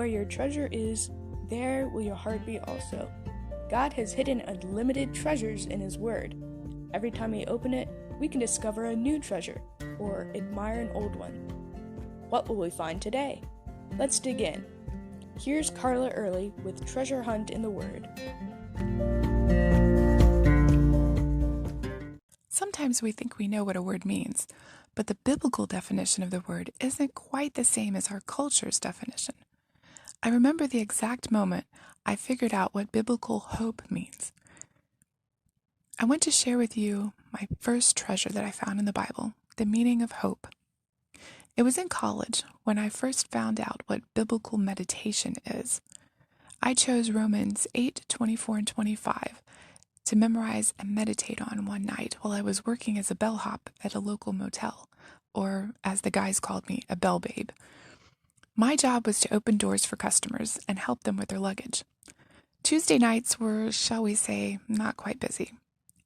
where your treasure is, there will your heart be also. God has hidden unlimited treasures in His Word. Every time we open it, we can discover a new treasure, or admire an old one. What will we find today? Let's dig in. Here's Carla Early with Treasure Hunt in the Word. Sometimes we think we know what a word means, but the biblical definition of the word isn't quite the same as our culture's definition. I remember the exact moment I figured out what biblical hope means. I want to share with you my first treasure that I found in the Bible, the meaning of hope. It was in college when I first found out what biblical meditation is. I chose Romans 8:24 and 25 to memorize and meditate on one night while I was working as a bellhop at a local motel, or as the guys called me, a bell babe. My job was to open doors for customers and help them with their luggage. Tuesday nights were, shall we say, not quite busy.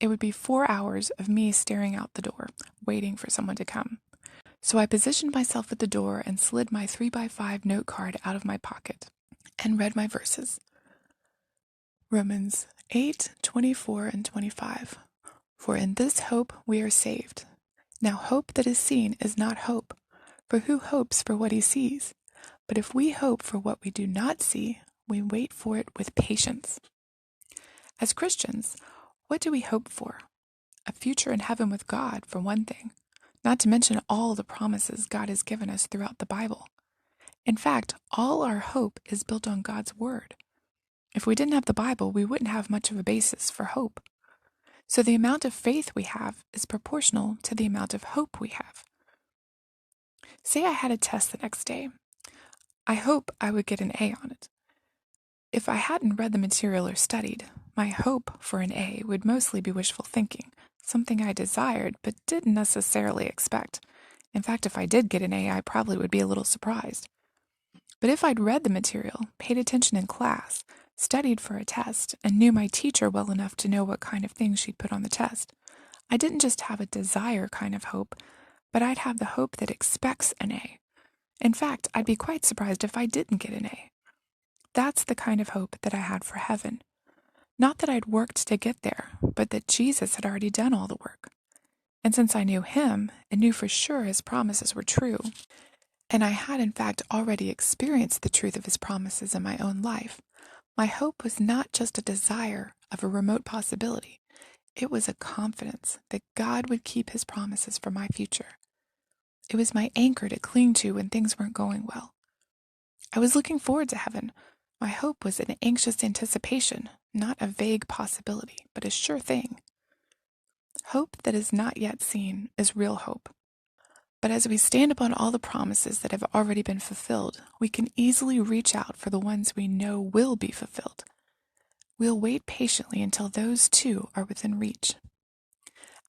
It would be 4 hours of me staring out the door, waiting for someone to come. So I positioned myself at the door and slid my 3x5 note card out of my pocket and read my verses. Romans 8:24 and 25. For in this hope we are saved. Now hope that is seen is not hope, for who hopes for what he sees? But if we hope for what we do not see, we wait for it with patience. As Christians, what do we hope for? A future in heaven with God, for one thing, not to mention all the promises God has given us throughout the Bible. In fact, all our hope is built on God's Word. If we didn't have the Bible, we wouldn't have much of a basis for hope. So the amount of faith we have is proportional to the amount of hope we have. Say I had a test the next day. I hope I would get an A on it. If I hadn't read the material or studied, my hope for an A would mostly be wishful thinking, something I desired but didn't necessarily expect. In fact, if I did get an A, I probably would be a little surprised. But if I'd read the material, paid attention in class, studied for a test, and knew my teacher well enough to know what kind of things she'd put on the test, I didn't just have a desire kind of hope, but I'd have the hope that expects an A. In fact, I'd be quite surprised if I didn't get an A. That's the kind of hope that I had for heaven. Not that I'd worked to get there, but that Jesus had already done all the work. And since I knew Him and knew for sure His promises were true, and I had in fact already experienced the truth of His promises in my own life, my hope was not just a desire of a remote possibility. It was a confidence that God would keep His promises for my future. It was my anchor to cling to when things weren't going well. I was looking forward to heaven. My hope was an anxious anticipation, not a vague possibility, but a sure thing. Hope that is not yet seen is real hope. But as we stand upon all the promises that have already been fulfilled, we can easily reach out for the ones we know will be fulfilled. We'll wait patiently until those too are within reach.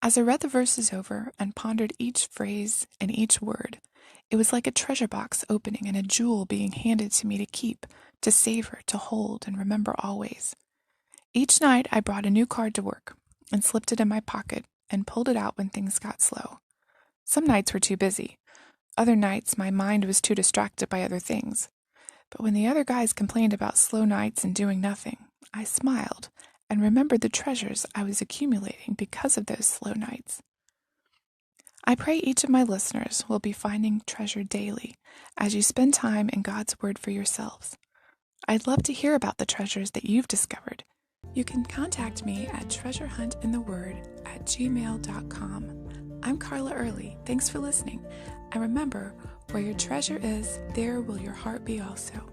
As I read the verses over and pondered each phrase and each word, it was like a treasure box opening and a jewel being handed to me to keep, to savor, to hold, and remember always. Each night I brought a new card to work and slipped it in my pocket and pulled it out when things got slow. Some nights were too busy. Other nights my mind was too distracted by other things. But when the other guys complained about slow nights and doing nothing, I smiled and remembered the treasures I was accumulating because of those slow nights. I pray each of my listeners will be finding treasure daily as you spend time in God's Word for yourselves. I'd love to hear about the treasures that you've discovered. You can contact me at treasurehuntintheword@gmail.com. I'm Carla Early. Thanks for listening. And remember, where your treasure is, there will your heart be also.